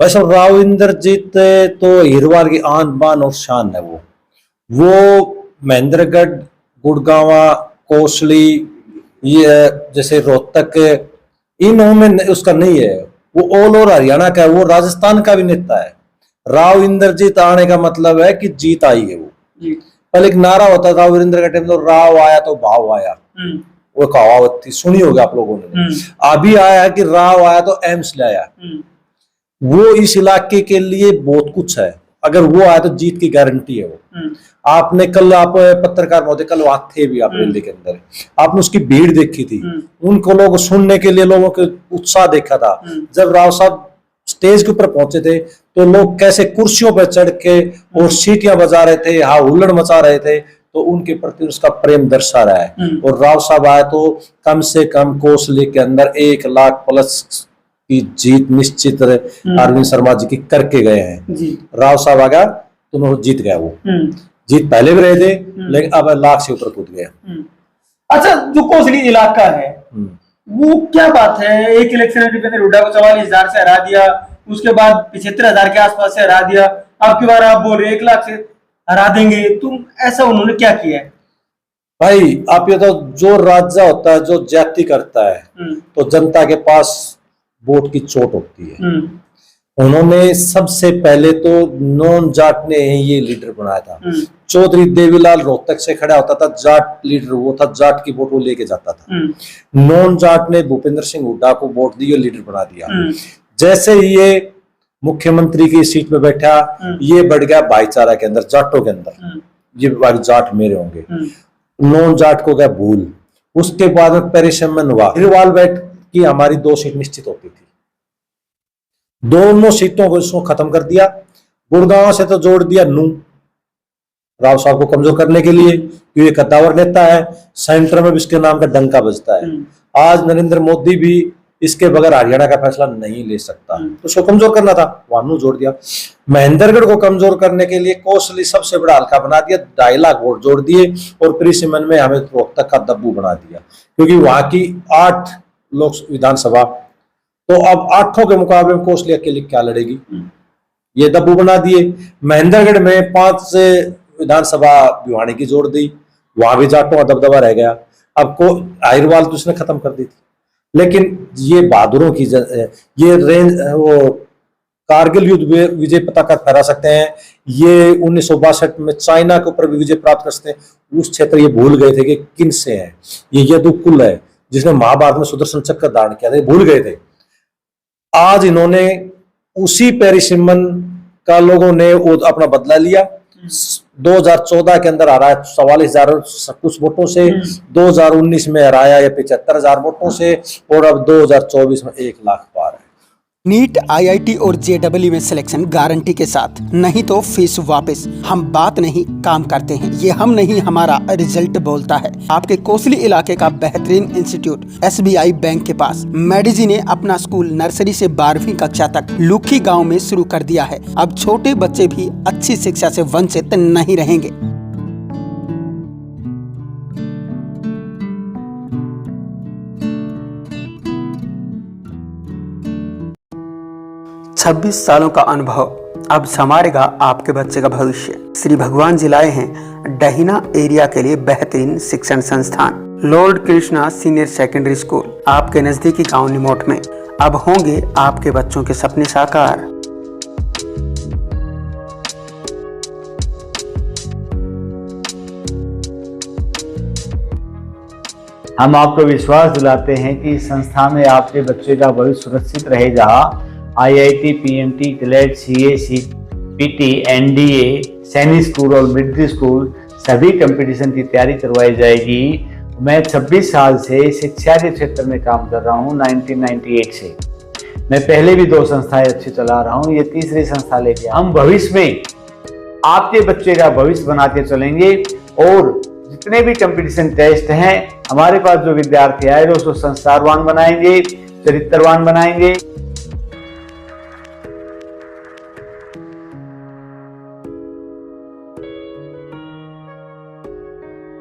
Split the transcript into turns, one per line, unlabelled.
वैसे राव इंद्रजीत तो हिरवार की आन बान और शान है। वो महेंद्रगढ़, गुड़गांवा, कोसली, ये जैसे रोहतक, इनों में उसका नहीं है। वो ऑल ओवर हरियाणा का है, वो राजस्थान का भी नेता है। राव इंद्रजीत आने का मतलब है कि जीत आई है। वो पहले एक नारा होता था वीरेंद्र का टाइम, तो राव आया तो भाव आया, वो कहावत थी, सुनी होगी आप लोगों ने। अभी आया है कि राव आया तो एम्स ले आया। वो इस इलाके के लिए बहुत कुछ है। अगर वो आया तो जीत की गारंटी है। वो आपने कल, आप पत्रकार महोदय कल वहां थे भी, आप रैली के अंदर आपने उसकी भीड़ देखी थी, उनको लोग सुनने के लिए लोगों के उत्साह देखा था। जब राव साहब स्टेज के ऊपर पहुंचे थे तो लोग कैसे कुर्सियों पर चढ़ के और सीटियां बजा रहे थे, हाँ हुल्लड़ मचा रहे थे, तो उनके प्रति उसका प्रेम दर्शा रहा है। और राव साहब आए तो कम से कम कोसली के अंदर 1 लाख प्लस की जीत निश्चित अरविंद शर्मा जी की करके गए हैं। राव साहब आ गया तो उन्होंने जीत गया। वो जीत पहले भी रहे थे, लेकिन अब लाख से ऊपर कूद गया।
अच्छा, जो कोसली इलाका है वो क्या बात है, एक इलेक्शन में हुड्डा को 44,000 से हरा दिया, उसके बाद 75,000 के आसपास से हरा दिया, अब की बार आप बोल रहे 1 लाख से हरा देंगे, तुम ऐसा उन्होंने क्या किया है?
भाई आप ये तो, जो राजा होता है जो जाति करता है तो जनता के पास वोट की चोट होती है। उन्होंने सबसे पहले तो नॉन जाट ने ये लीडर बनाया था। चौधरी देवीलाल रोहतक से खड़ा होता था, जाट लीडर वो था, जाट की वोट वो लेके जाता था। नॉन जाट ने भूपेंद्र सिंह हुड्डा को वोट दी, लीडर बना दिया। जैसे ये मुख्यमंत्री की सीट पे बैठा, ये बढ़ गया भाईचारा के अंदर, जाटों के अंदर, ये जाट मेरे होंगे, नॉन जाट को गया भूल। उसके बाद में परिसमन हुआ, हिरवाल बैठ की हमारी 2 सीट निश्चित होती थी, दोनों सीटों को इसको खत्म कर दिया। गुड़गांव से तो जोड़ दिया नू, राव साहब को कमजोर करने के लिए, क्योंकि कद्दावर नेता है, सेंटर में भी इसके नाम का डंका बजता है। आज नरेंद्र मोदी भी इसके बगैर हरियाणा का फैसला नहीं ले सकता, तो उसको कमजोर करना था, वहां जोड़ दिया। महेंद्रगढ़ को कमजोर करने के लिए कोसली सबसे बड़ा हल्का बना दिया, 2.5 लाख वोट जोड़ दिए, और परिसीमन में हमें रोहतक का दब्बू बना दिया, क्योंकि वहां की 8 लोक विधानसभा, तो अब 8 के मुकाबले में कोसली अकेले क्या लड़ेगी, ये दब्बू बना दिए। महेंद्रगढ़ में 5 विधानसभा भिवानी की जोड़ दी, वहां भी जाटों का दबदबा रह गया। अब को आहिरवाल तो उसने खत्म कर दी थी, लेकिन ये बहादुरों की ये रेंज, वो कारगिल युद्ध विजय पताका फहरा सकते हैं, ये 1962 में चाइना के ऊपर भी विजय प्राप्त कर सकते हैं। उस क्षेत्र ये भूल गए थे कि किन से है, ये यदुकुल है जिसने महाभारत में सुदर्शन चक्र धारण किया था, भूल गए थे। आज इन्होंने उसी परिसीमन का लोगों ने अपना बदला लिया। 2014 के अंदर हराया 44,000 कुछ वोटों से, 2019 में हराया या 75,000 वोटों से, और अब 2024 में 1 लाख पार है।
नीट, IIT और JEE में सिलेक्शन गारंटी के साथ, नहीं तो फीस वापस। हम बात नहीं काम करते हैं, ये हम नहीं हमारा रिजल्ट बोलता है। आपके कोसली इलाके का बेहतरीन इंस्टीट्यूट SBI बैंक के पास मेडिजी ने अपना स्कूल नर्सरी से 12वीं कक्षा तक लुखी गांव में शुरू कर दिया है। अब छोटे बच्चे भी अच्छी शिक्षा से वंचित नहीं रहेंगे। छब्बीस सालों का अनुभव अब संवारेगा आपके बच्चे का भविष्य। श्री भगवान जी लाए हैं डहीना एरिया के लिए बेहतरीन शिक्षण संस्थान Lord Krishna senior secondary school, आपके नजदीकी गांव निमोट में। अब होंगे आपके बच्चों के सपने साकार।
हम आपको विश्वास दिलाते हैं कि इस संस्था में आपके बच्चे का भविष्य सुरक्षित रहे, जहां IIT, PMT, GLAD, CA, CPT, NDA, सैनिक स्कूल और मिलिट्री स्कूल सभी कंपटीशन की तैयारी करवाई जाएगी। मैं 26 साल से शिक्षा के क्षेत्र में काम कर रहा हूं, 1998 से। मैं पहले भी 2 संस्थाएं अच्छी चला रहा हूं, ये तीसरी संस्था लेके हम भविष्य में आपके बच्चे का भविष्य बनाते चलेंगे। और जितने भी कंपटीशन टेस्ट हैं, हमारे पास जो विद्यार्थी आए उसको संस्कारवान बनाएंगे, चरित्रवान बनाएंगे।